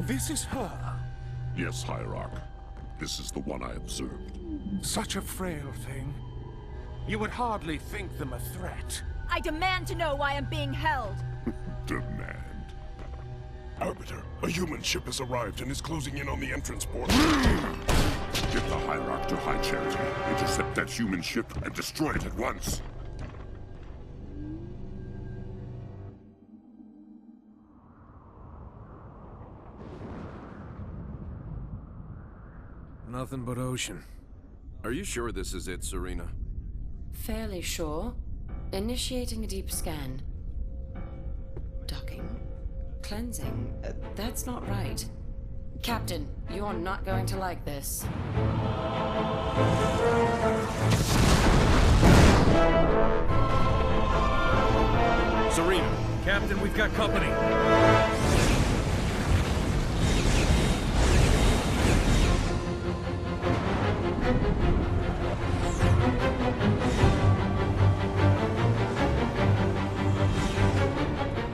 This is her. Yes, Hierarch. This is the one I observed. Such a frail thing. You would hardly think them a threat. I demand to know why I'm being held. Demand. Arbiter, a human ship has arrived and is closing in on the entrance port. Get the Hierarch to High Charity, intercept that human ship, and destroy it at once. Nothing but ocean. Are you sure this is it, Serena? Fairly sure. Initiating a deep scan. Docking. Cleansing. That's not right. Captain, you're not going to like this. Serena, Captain, we've got company.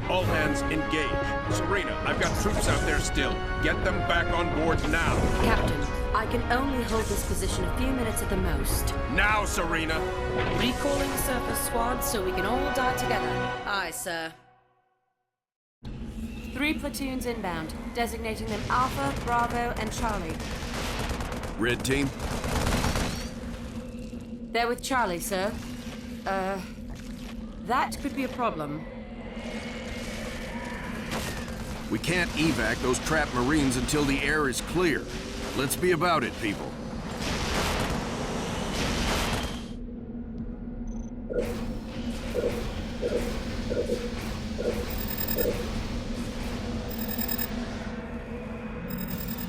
All hands engage. Serena, I've got troops out there still. Get them back on board now. Captain, I can only hold this position a few minutes at the most. Now, Serena! Recalling the surface squad so we can all die together. Aye, sir. 3 platoons inbound, designating them Alpha, Bravo, and Charlie. Red team? They're with Charlie, sir. That could be a problem. We can't evac those trapped Marines until the air is clear. Let's be about it, people.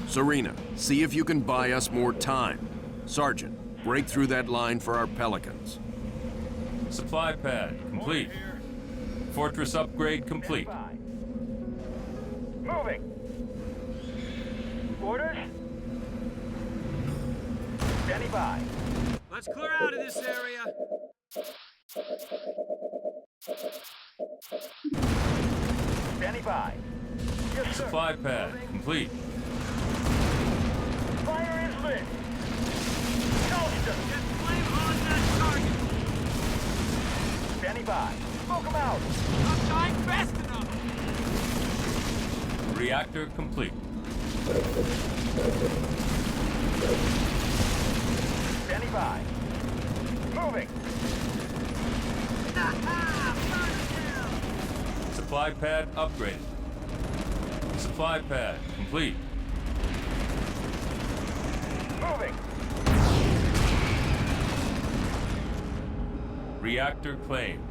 Serena, see if you can buy us more time. Sergeant, break through that line for our Pelicans. Supply pad complete. Fortress upgrade complete. Moving. Orders? Standing by. Let's clear out of this area. Standing by. Yes, sir. Supply pad complete. Fire is lit. Toaster. Get flame on that target. Standing by. Smoke them out. Not dying fast enough. Reactor complete. Standing by. Moving. Supply pad upgraded. Supply pad complete. Moving. Reactor claimed.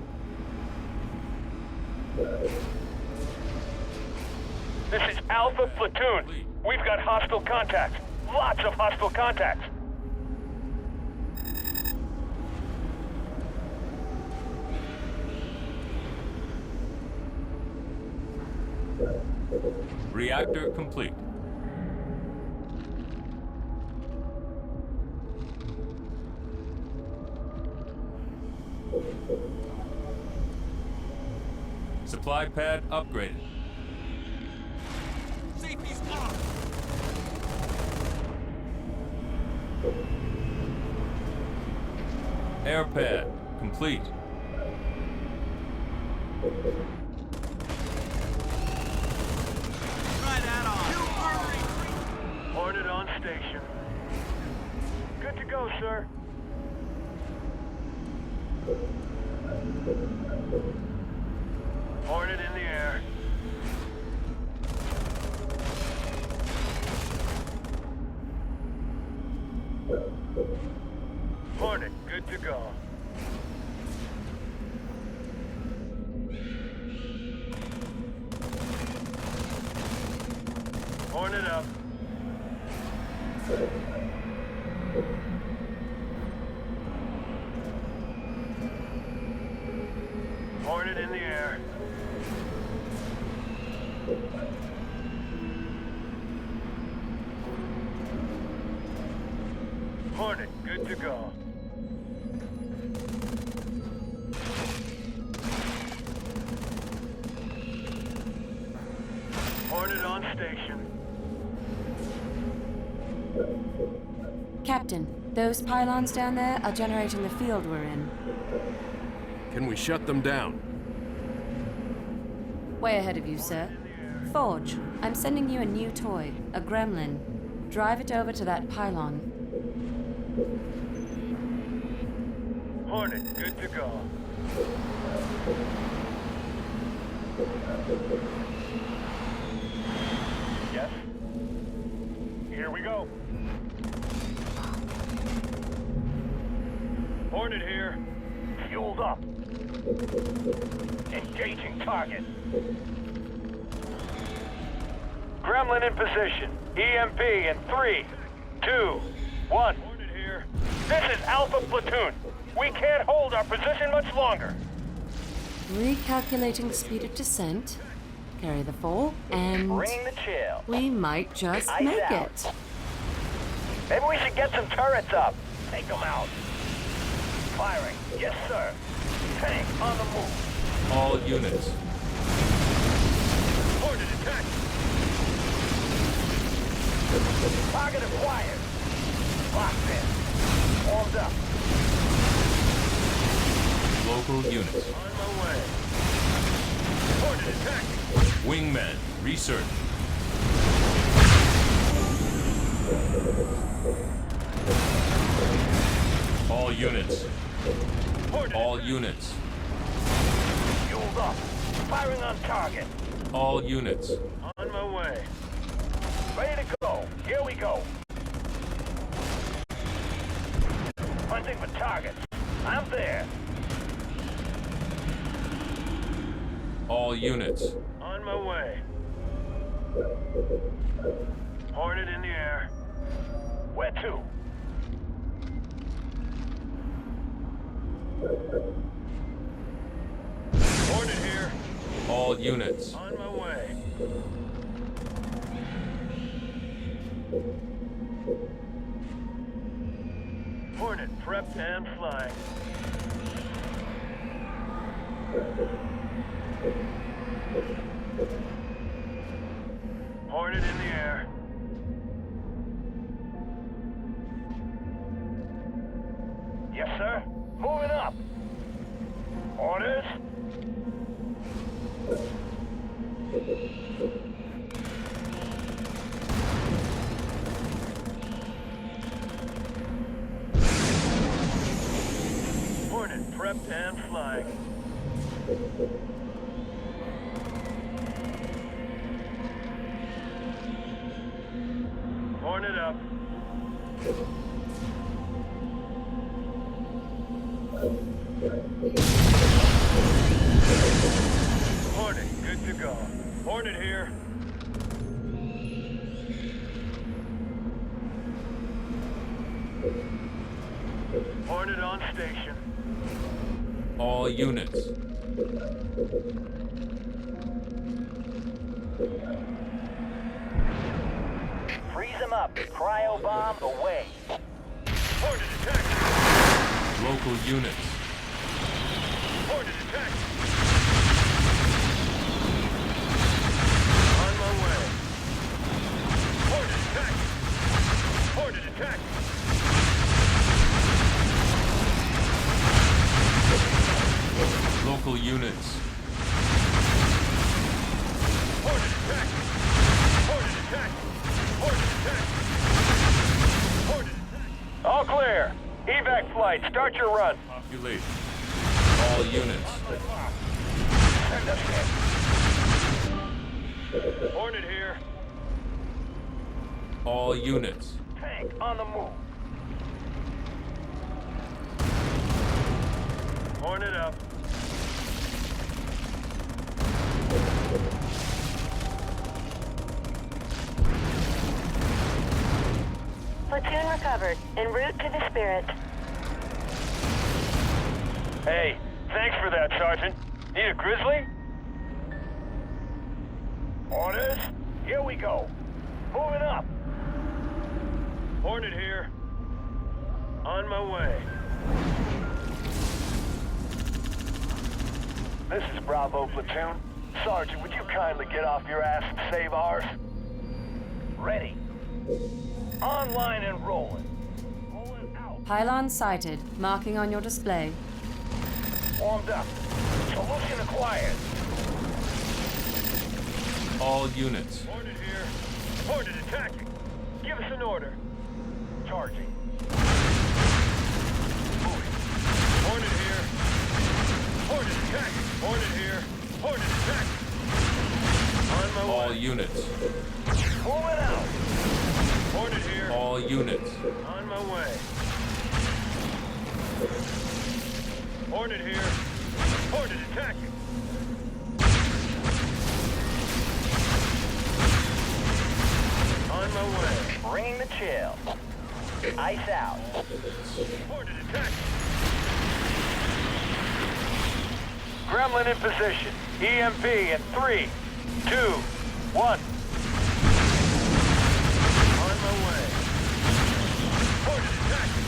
This is Alpha Platoon. We've got hostile contacts. Lots of hostile contacts. Reactor complete. Supply pad upgraded. Safety's off. Air pad complete. Try that on. Hornet on station. Good to go, sir. Hornet in the air. Hornet, good to go. Hornet up. Hornet in the air. Hornet, good to go. Hornet on station. Captain, those pylons down there are generating the field we're in. Can we shut them down? Way ahead of you, sir. Forge, I'm sending you a new toy, a gremlin. Drive it over to that pylon. Hornet, good to go. Yes? Here we go. Hornet here. Fueled up. Engaging target. Gremlin in position. EMP in 3, 2, 1. Hornet here. This is Alpha Platoon. We can't hold our position much longer. Recalculating speed of descent. Carry the 4, and Bring the chill. we might just Ice make out. it. Maybe we should get some turrets up. Take them out. Firing. Yes, sir. Tank on the move. All units. Hornet attack. Target acquired. Locked in. Warmed up. Local units. On my way. Hornet attack. Wingman. Research. All units. Hornet All attack. units. Fueled up. Firing on target. All units. On my way. Ready to go. Here we go. Hunting for targets. I'm there. All units. On my way. Hornet in the air. Where to? Hornet here. All units. On my way. Hornet prepped and flying. Hornet in the air. Yes, sir. Moving up. Orders. Hornet prepped and flying. Hornet up. Hornet, good to go. Hornet here. Hornet on station. All units. Freeze them up. Cryo bomb away. Hornet attack. Local units. Hornet attack. On my way. Hornet attack. Hornet attack. Local units. Hornet attack. Hornet attack. Hornet attack. Hornet attack. All clear. Evac flight. Start your run. Populate. All units. Send us in. Hornet here. All units. Tank on the move. Hornet up. Platoon recovered. En route to the Spirit. Hey, thanks for that, Sergeant. Need a grizzly? Orders? Here we go. Moving up. Hornet here. On my way. This is Bravo Platoon. Sergeant, would you kindly get off your ass and save ours? Ready. Online and rolling. Pylon sighted. Marking on your display. Warmed up. Solution acquired. All units. Hornet here. Hornet attacking. Give us an order. Charging. Moving. Hornet here. Hornet attacking. Hornet here. Hornet attacking. On my way. All units. Moving out. Hornet here. All units. On my way. Hornet here. Hornet attacking. On my way. Ringing the chill. Ice out. Hornet attacking. Gremlin in position. EMP in 3, 2, 1. On my way. Hornet attacking.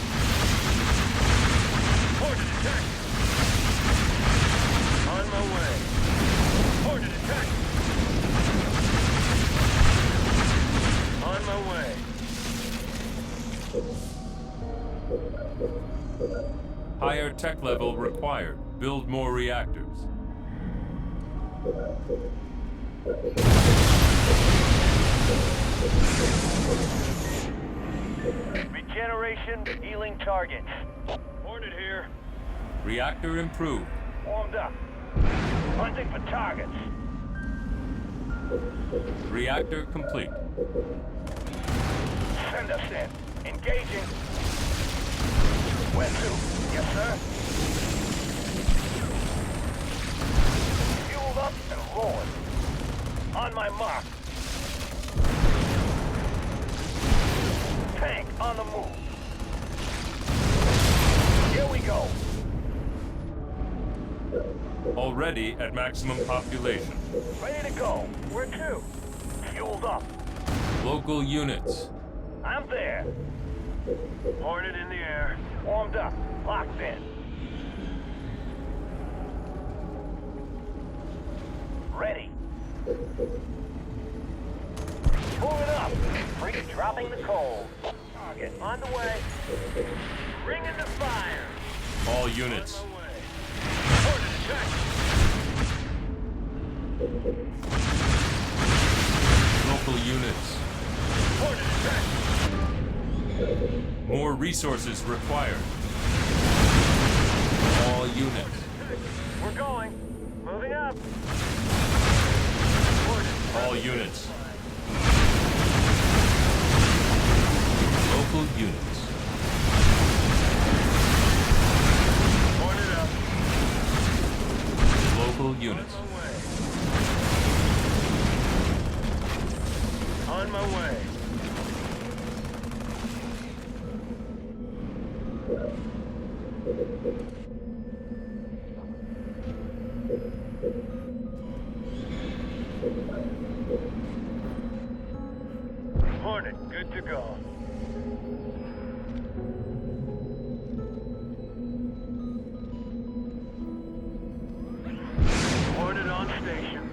Hornet attacking. On my way. Hornet attacking. On my way. Higher tech level required. Build more reactors. Regeneration, healing targets. Hornet here. Reactor improved. Warmed up. Hunting for targets. Reactor complete. Send us in. Engaging. Where to? Yes, sir. Fueled up and rolling. On my mark. Tank on the move. Here we go. Already at maximum population. Ready to go. Where to? Fueled up. Local units. I'm there. Hornet in the air. Warmed up. Locked in. Ready. Moving up. Free dropping the coal. Target on the way. Ringing the fire. All units. On my way. Hornet attack. Local units. Hornet attack. More resources required. All units. We're going. Moving up. All units. Local units. Hornet up. Local units. On my way. Hornet, good to go. Hornet on station.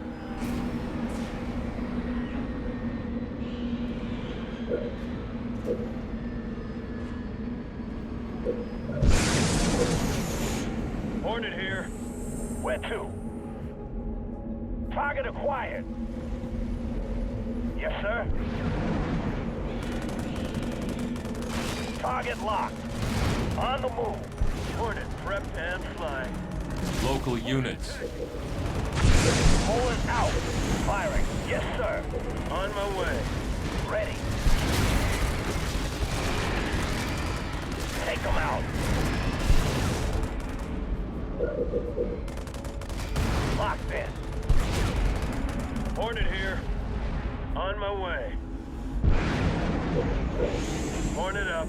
Hornet here. Where to? Target acquired. Yes, sir. Target locked. On the move. Hornet prepped and flying. Local units. Pulling out. Firing. Yes, sir. On my way. Ready. Take them out. Locked in. Hornet here. On my way. Hornet up.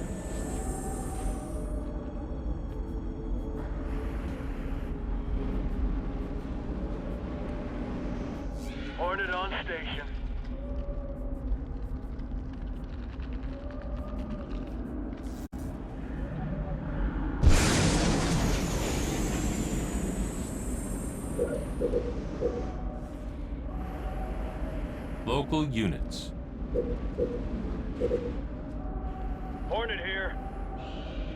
Hornet on station. Local units. Hornet here.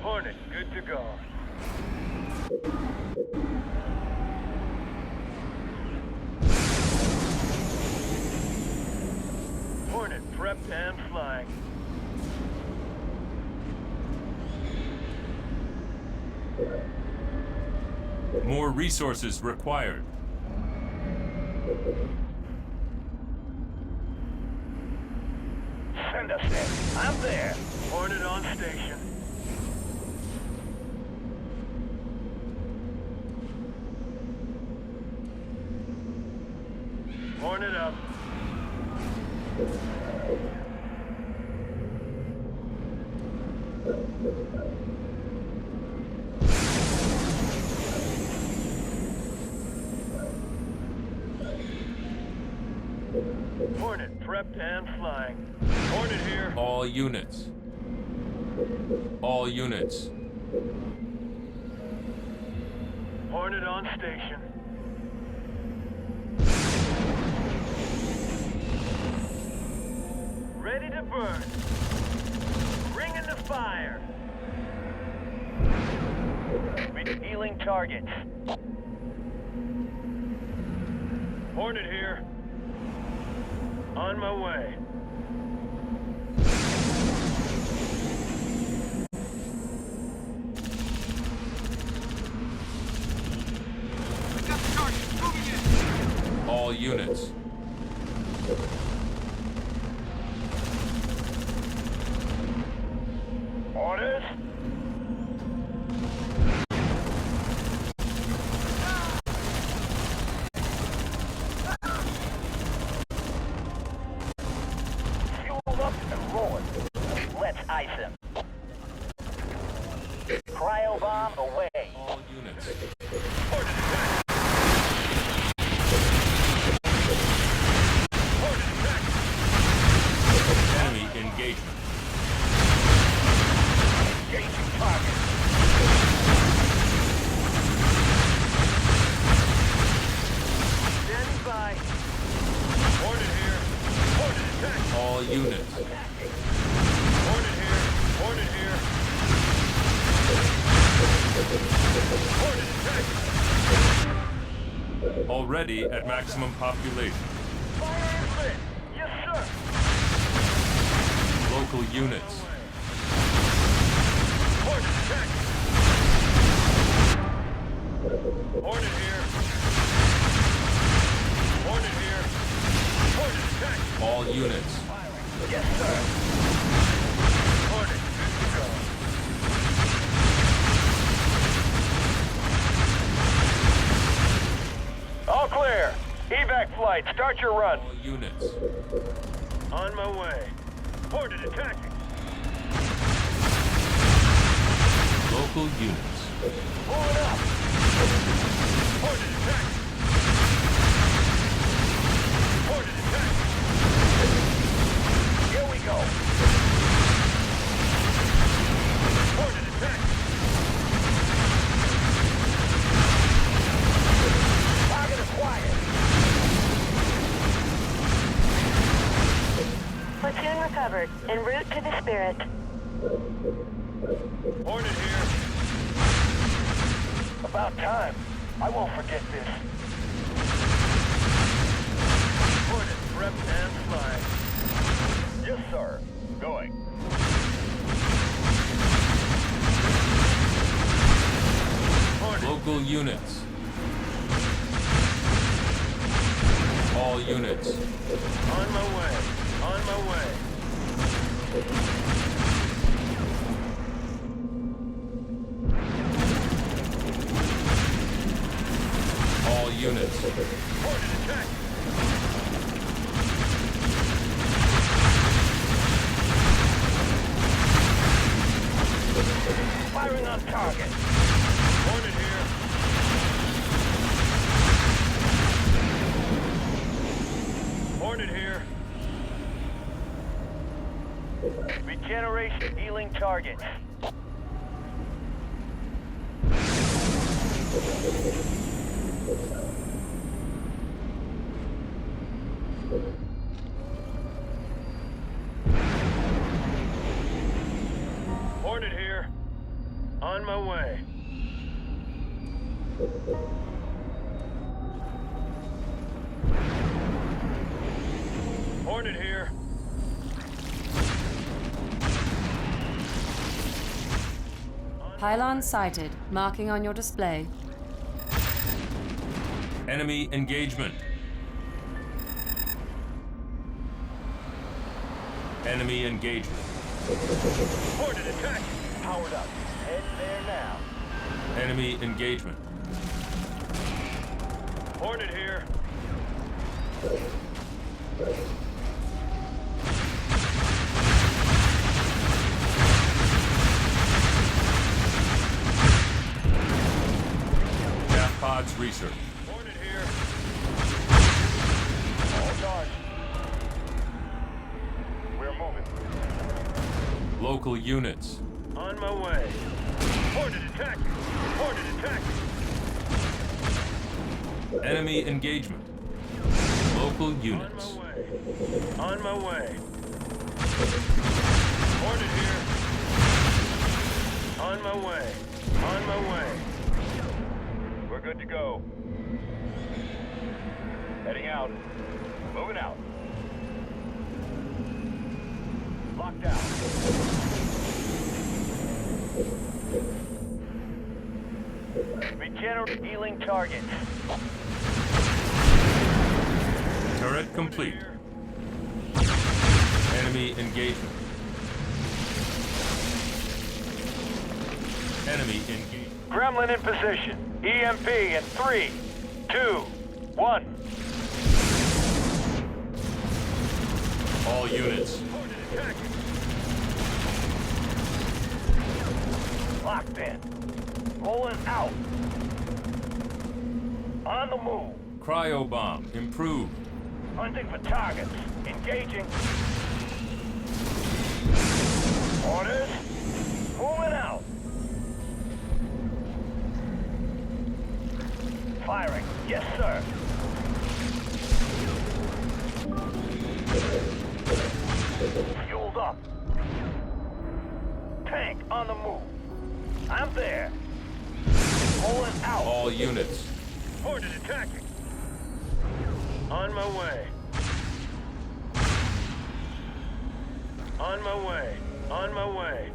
Hornet, good to go. Hornet prepped and flying. More resources required. Send us in. I'm there. Hornet on station. Hornet up. Hornet prepped and flying. Hornet here. All units. All units. Hornet on station. Ready to burn. Bring in the fire. Healing targets. Hornet here. On my way. All units. Orders? Fueled up and rolling. Let's ice him. Cryo bomb away. All units. Order attack. Order attack. Enemy engagement. Engaging target. Standing by. Hornet here. Hornet attack. All units. Hornet here. Hornet here. Hornet attack. Already at maximum population. Fire is lit. Yes, sir. Local units. Hornet attack. Hornet here. Hornet here. Hornet attack. All units. Yes, sir. Hornet, good to go. All clear. Evac flight, start your run. All units. On my way. Hornet attacking. Local units. Pull it up. Hornet attack. Hornet attack. Here we go. Hornet attack. Target acquired. Platoon recovered. En route to the Spirit. Hornet here. About time. I won't forget this. Hornet prepped and flying. Yes, sir. Going. Hornet. Local units. All units. On my way. On my way. All units. Hornet attack. Firing on target. Hornet here. Hornet here. Regeneration healing targets. Hornet here. Hornet here. Pylon sighted. Marking on your display. Enemy engagement. Enemy engagement. Hornet attack. Powered up. Head there now. Enemy engagement. Hornet here. Gas pods research. Hornet here. All charged. We're moving. Local units. On my way. Hornet attack. Hornet attack. Enemy engagement. Local units. On my way. On my way. Hornet here. On my way. On my way. We're good to go. Heading out. Moving out. Locked down. Regenerate healing target. Turret complete. Enemy engagement. Enemy engagement. Gremlin in position. EMP in 3, 2, 1. All units. Locked in. Rolling out. On the move. Cryo bomb improved. Hunting for targets. Engaging. Orders. Moving out. Firing. Yes, sir. Fueled up. Tank on the move. I'm there. Pulling out. All units. Hornet attacking. On my way. On my way. On my way.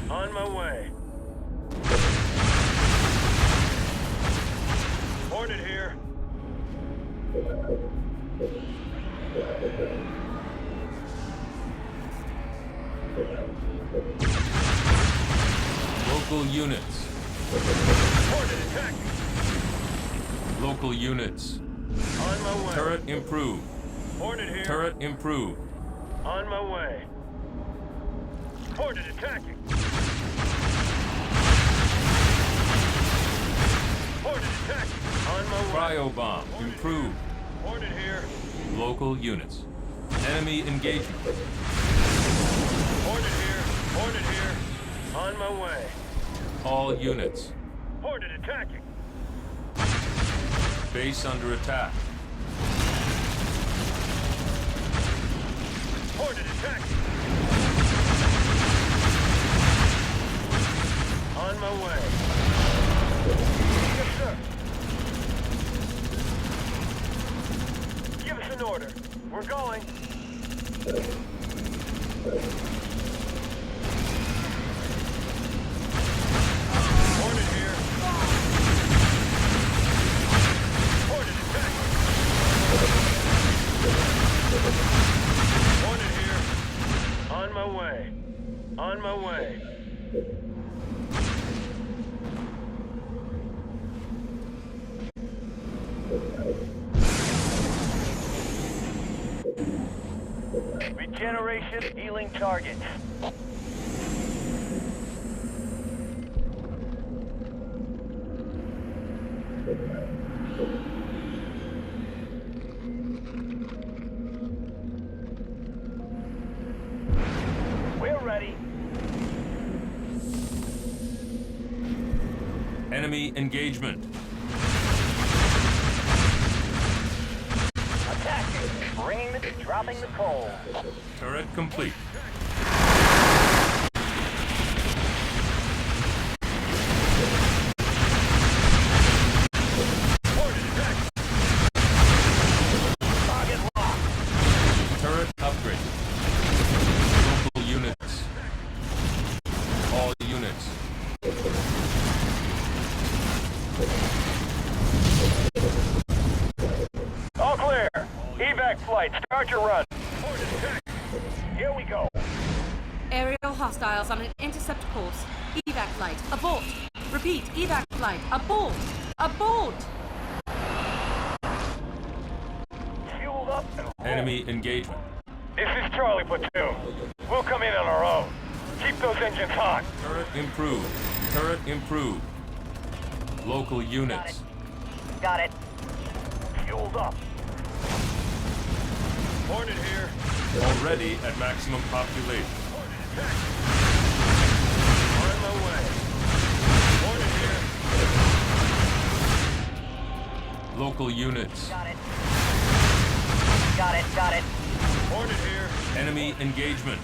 On my way. Hornet here. Local units. Hornet attacking. Local units. On my way. Turret improved. Hornet here. Turret improved. On my way. Hornet attacking. Hornet attacking. On my way. Cryo bomb improved. Hornet here. Local units. Enemy engagement. Hornet here. Hornet here. On my way. All units. Hornet attacking. Base under attack. Hornet attacking. On my way. Yes, sir. Give us an order. We're going. Hornet here. Hornet attacking. Hornet here. On my way. On my way. Regeneration healing target. We're ready. Enemy engagement. Attacking. Bringing the, dropping the coal. Turret complete. flight. Start your run. Here we go. Aerial hostiles on an intercept course. Evac flight, abort. Repeat, evac flight, abort. Abort! Fueled up and Enemy engagement. This is Charlie Platoon. We'll come in on our own. Keep those engines hot. Turret improved. Turret improved. Local units. Got it. Fueled up. Hornet here. Already at maximum population. On my way. Hornet here. Local units. Got it. Got it. Got it. Hornet here. Enemy engagement.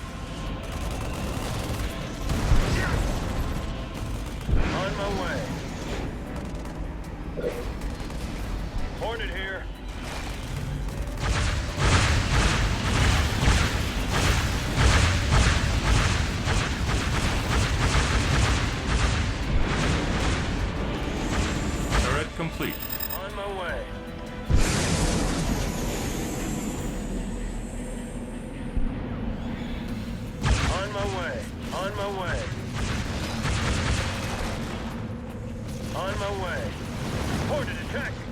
On my way. Hornet here. Turret complete. On my way. On my way. On my way. On my way. Hornet attacking.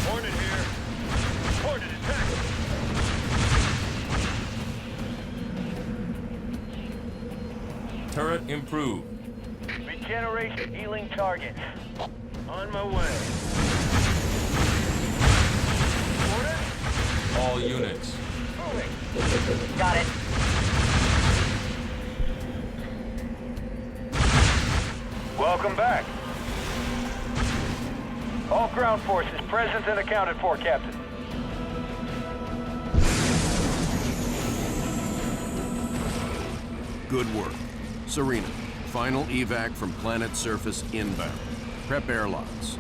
Hornet here. Hornet attacking. Turret improved. Regeneration healing targets. On my way. Hornet? All units. Moving. Got it. Welcome back. All ground forces present and accounted for, Captain. Good work. Serena, final evac from planet surface inbound. Prep airlocks.